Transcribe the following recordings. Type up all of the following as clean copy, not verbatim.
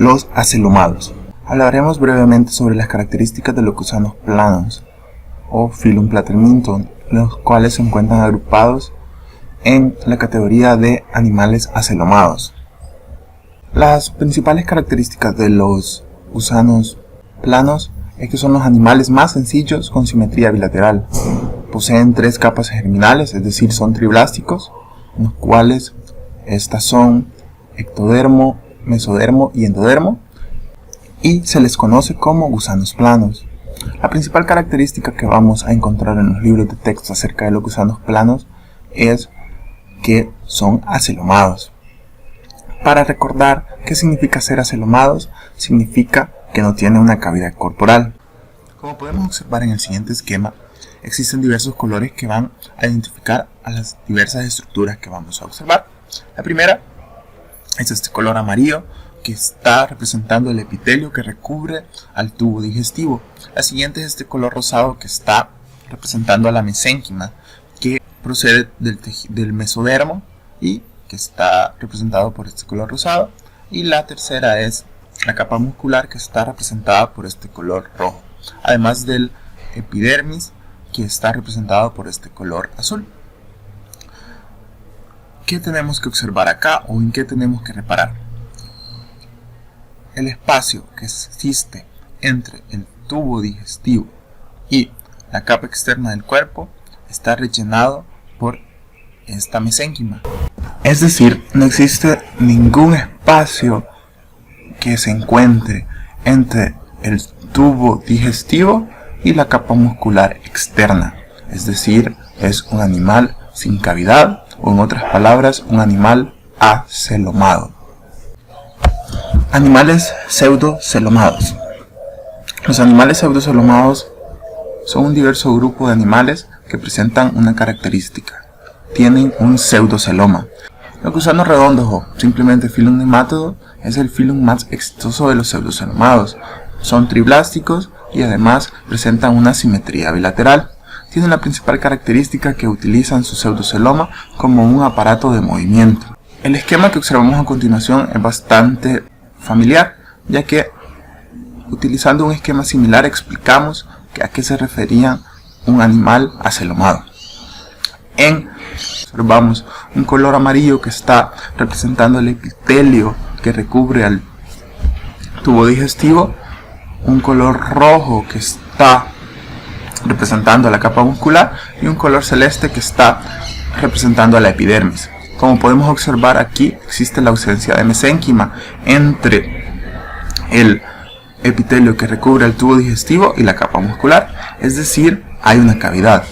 los acelomados. Hablaremos brevemente sobre las características de los gusanos planos o Phylum Platyminton, los cuales se encuentran agrupados en la categoría de animales acelomados. Las principales características de los gusanos planos es que son los animales más sencillos con simetría bilateral. Poseen 3 capas germinales, es decir, son triblásticos, en los cuales estas son ectodermo, mesodermo y endodermo, y se les conoce como gusanos planos. La principal característica que vamos a encontrar en los libros de texto acerca de los gusanos planos es que son acelomados. Para recordar qué significa ser acelomados, significa que no tienen una cavidad corporal. Como podemos observar en el siguiente esquema, existen diversos colores que van a identificar a las diversas estructuras que vamos a observar. La primera es este color amarillo, que está representando el epitelio que recubre al tubo digestivo. La siguiente es este color rosado, que está representando a la mesénquima, que procede del mesodermo y que está representado por este color rosado. Y la tercera es la capa muscular, que está representada por este color rojo, además del epidermis, que está representado por este color azul. ¿Qué tenemos que observar acá o en qué tenemos que reparar? El espacio que existe entre el tubo digestivo y la capa externa del cuerpo está rellenado por esta mesénquima. Es decir, no existe ningún espacio que se encuentre entre el tubo digestivo y la capa muscular externa. Es decir, es un animal sin cavidad, o en otras palabras, un animal acelomado. Animales pseudocelomados. Los animales pseudocelomados son un diverso grupo de animales que presentan una característica. Tienen un pseudoceloma. Los gusanos redondos o simplemente Phylum Nematode es el phylum más exitoso de los pseudocelomados. Son triblásticos y además presentan una simetría bilateral. Tienen la principal característica que utilizan su pseudoceloma como un aparato de movimiento. El esquema que observamos a continuación es bastante familiar, ya que utilizando un esquema similar explicamos a qué se refería un animal acelomado. Observamos un color amarillo que está representando el epitelio que recubre al tubo digestivo, un color rojo que está representando la capa muscular y un color celeste que está representando a la epidermis. Como podemos observar aquí, existe la ausencia de mesénquima entre el epitelio que recubre el tubo digestivo y la capa muscular, es decir, hay una cavidad.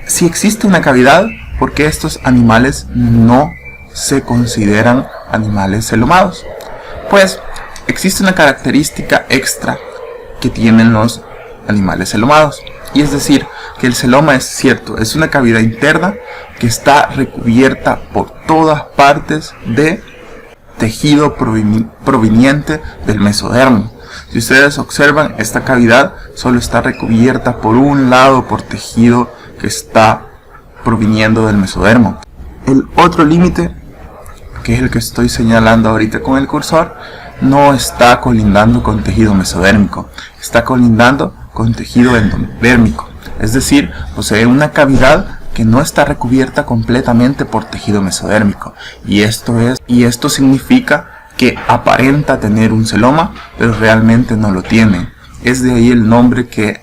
Si existe una cavidad, ¿por qué estos animales no se consideran animales celomados? Pues existe una característica extra que tienen los animales celomados, y es decir, que el celoma es cierto, es una cavidad interna que está recubierta por todas partes de tejido proveniente del mesodermo. Si ustedes observan, esta cavidad solo está recubierta por un lado por tejido que está proviniendo del mesodermo. El otro límite, que es el que estoy señalando ahorita con el cursor, no está colindando con tejido mesodérmico, está colindando con tejido endodérmico, es decir, posee una cavidad que no está recubierta completamente por tejido mesodérmico, y esto significa que aparenta tener un celoma, pero realmente no lo tiene. Es de ahí el nombre que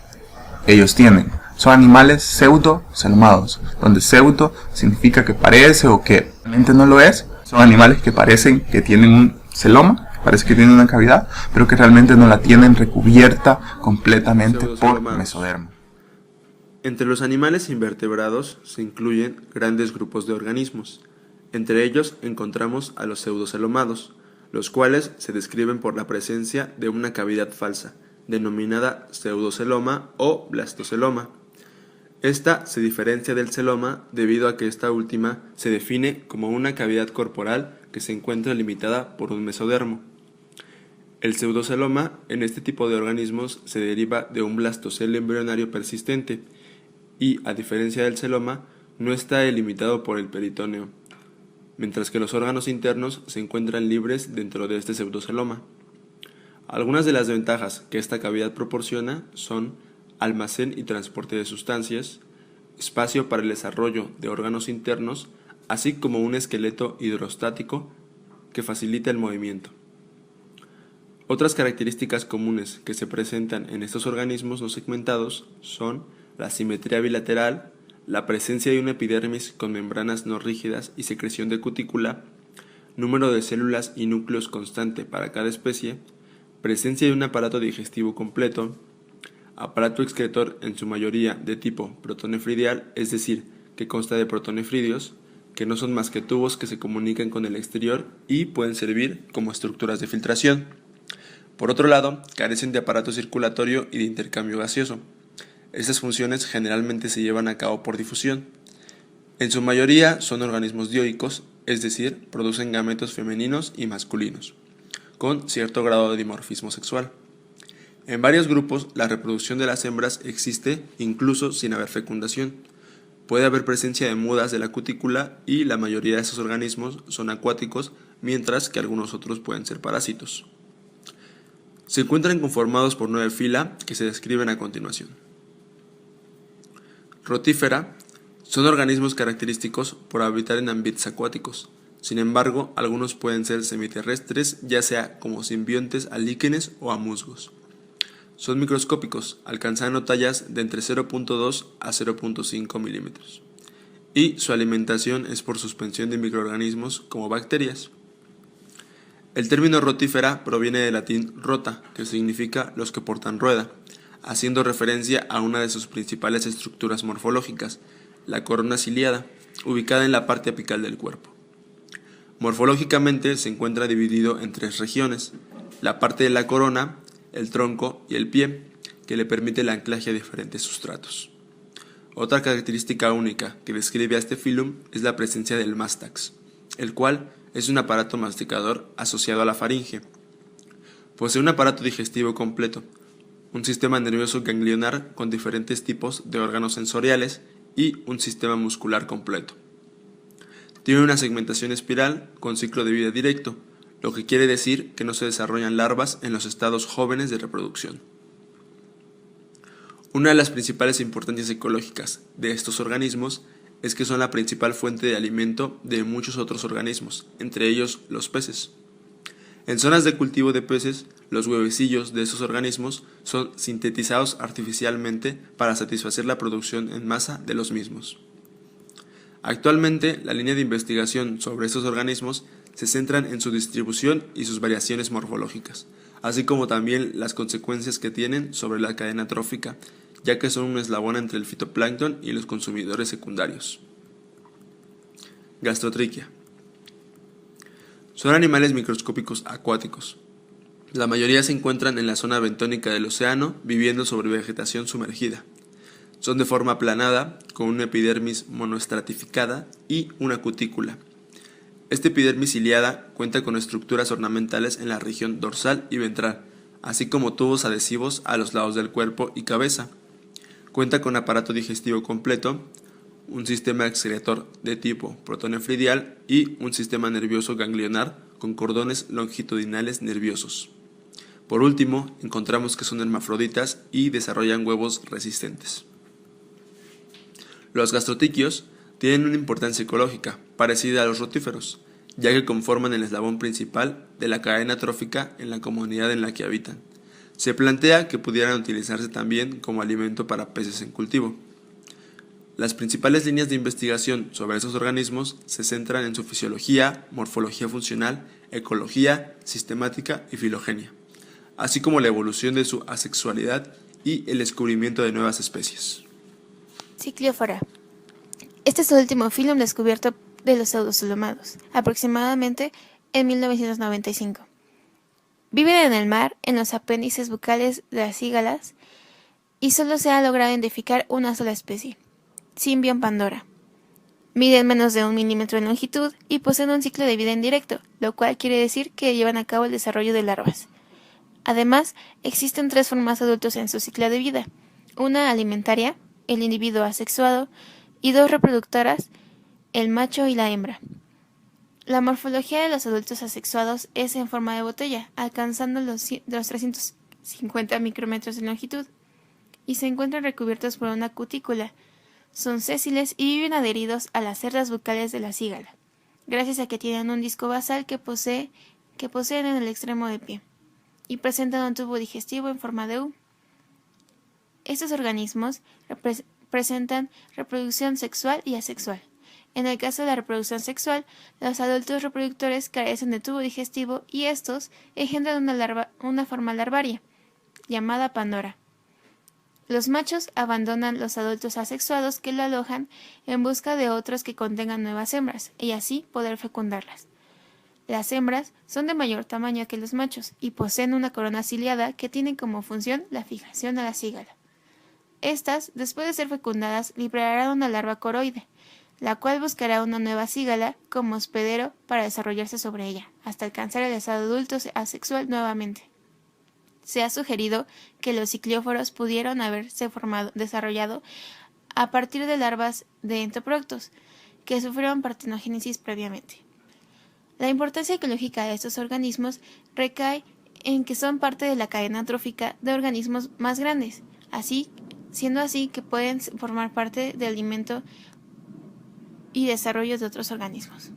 ellos tienen. Son animales pseudocelomados, donde pseudo significa que parece o que realmente no lo es. Son animales que parecen que tienen un celoma, parece que tienen una cavidad, pero que realmente no la tienen recubierta completamente por mesodermo. Entre los animales invertebrados se incluyen grandes grupos de organismos. Entre ellos encontramos a los pseudocelomados, los cuales se describen por la presencia de una cavidad falsa, denominada pseudoceloma o blastoceloma. Esta se diferencia del celoma debido a que esta última se define como una cavidad corporal que se encuentra limitada por un mesodermo. El pseudoceloma en este tipo de organismos se deriva de un blastocelo embrionario persistente y, a diferencia del celoma, no está delimitado por el peritoneo. mientras que los órganos internos se encuentran libres dentro de este pseudoceloma. Algunas de las ventajas que esta cavidad proporciona son almacén y transporte de sustancias, espacio para el desarrollo de órganos internos, así como un esqueleto hidrostático que facilita el movimiento. Otras características comunes que se presentan en estos organismos no segmentados son la simetría bilateral, la presencia de una epidermis con membranas no rígidas y secreción de cutícula, número de células y núcleos constante para cada especie, presencia de un aparato digestivo completo, aparato excretor en su mayoría de tipo protonefridial, es decir, que consta de protonefridios, que no son más que tubos que se comunican con el exterior y pueden servir como estructuras de filtración. Por otro lado, carecen de aparato circulatorio y de intercambio gaseoso. Estas funciones generalmente se llevan a cabo por difusión. En su mayoría son organismos dioicos, es decir, producen gametos femeninos y masculinos, con cierto grado de dimorfismo sexual. En varios grupos, la reproducción de las hembras existe incluso sin haber fecundación. Puede haber presencia de mudas de la cutícula y la mayoría de estos organismos son acuáticos, mientras que algunos otros pueden ser parásitos. Se encuentran conformados por 9 fila que se describen a continuación. Rotífera son organismos característicos por habitar en ambientes acuáticos. Sin embargo, algunos pueden ser semiterrestres, ya sea como simbiontes a líquenes o a musgos. Son microscópicos, alcanzando tallas de entre 0.2 a 0.5 milímetros. Y su alimentación es por suspensión de microorganismos como bacterias. El término rotífera proviene del latín rota, que significa los que portan rueda, haciendo referencia a una de sus principales estructuras morfológicas, la corona ciliada, ubicada en la parte apical del cuerpo. Morfológicamente se encuentra dividido en 3 regiones: la parte de la corona, el tronco y el pie, que le permite el anclaje a diferentes sustratos. Otra característica única que describe a este filum es la presencia del mástax, el cual es un aparato masticador asociado a la faringe. Posee un aparato digestivo completo, un sistema nervioso ganglionar con diferentes tipos de órganos sensoriales y un sistema muscular completo. Tiene una segmentación espiral con ciclo de vida directo, lo que quiere decir que no se desarrollan larvas en los estados jóvenes de reproducción. Una de las principales importancias ecológicas de estos organismos es que son la principal fuente de alimento de muchos otros organismos, entre ellos los peces. En zonas de cultivo de peces, los huevecillos de estos organismos son sintetizados artificialmente para satisfacer la producción en masa de los mismos. Actualmente, la línea de investigación sobre estos organismos se centran en su distribución y sus variaciones morfológicas, así como también las consecuencias que tienen sobre la cadena trófica, ya que son un eslabón entre el fitoplancton y los consumidores secundarios. Gastrotriquia. Son animales microscópicos acuáticos. La mayoría se encuentran en la zona bentónica del océano, viviendo sobre vegetación sumergida. Son de forma aplanada, con una epidermis monoestratificada y una cutícula. Esta epidermis ciliada cuenta con estructuras ornamentales en la región dorsal y ventral, así como tubos adhesivos a los lados del cuerpo y cabeza. Cuenta con aparato digestivo completo, un sistema excretor de tipo protonefridial y un sistema nervioso ganglionar con cordones longitudinales nerviosos. Por último, encontramos que son hermafroditas y desarrollan huevos resistentes. Los gastrotiquios tienen una importancia ecológica parecida a los rotíferos, ya que conforman el eslabón principal de la cadena trófica en la comunidad en la que habitan. Se plantea que pudieran utilizarse también como alimento para peces en cultivo. Las principales líneas de investigación sobre esos organismos se centran en su fisiología, morfología funcional, ecología, sistemática y filogenia, así como la evolución de su asexualidad y el descubrimiento de nuevas especies. Cicliófora. Este es el último filum descubierto de los pseudocelomados, aproximadamente en 1995. Viven en el mar, en los apéndices bucales de las cígalas, y solo se ha logrado identificar una sola especie, Symbion pandora. Miden menos de 1 milímetro en longitud y poseen un ciclo de vida indirecto, lo cual quiere decir que llevan a cabo el desarrollo de larvas. Además, existen 3 formas adultos en su ciclo de vida: una alimentaria, el individuo asexuado, y 2 reproductoras, el macho y la hembra. La morfología de los adultos asexuados es en forma de botella, alcanzando los 350 micrómetros de longitud, y se encuentran recubiertos por una cutícula. Son sésiles y viven adheridos a las cerdas bucales de la cigala, gracias a que tienen un disco basal que poseen en el extremo del pie, y presentan un tubo digestivo en forma de U. Estos organismos presentan reproducción sexual y asexual. En el caso de la reproducción sexual, los adultos reproductores carecen de tubo digestivo y estos engendran una forma larvaria, llamada Pandora. Los machos abandonan los adultos asexuados que lo alojan en busca de otros que contengan nuevas hembras, y así poder fecundarlas. Las hembras son de mayor tamaño que los machos y poseen una corona ciliada que tiene como función la fijación a la cigala. Estas, después de ser fecundadas, liberarán una larva coroide, la cual buscará una nueva cigala como hospedero para desarrollarse sobre ella, hasta alcanzar el estado adulto asexual nuevamente. Se ha sugerido que los ciclióforos pudieron haberse desarrollado a partir de larvas de entoproctos, que sufrieron partenogénesis previamente. La importancia ecológica de estos organismos recae en que son parte de la cadena trófica de organismos más grandes, siendo así que pueden formar parte del alimento y desarrollo de otros organismos.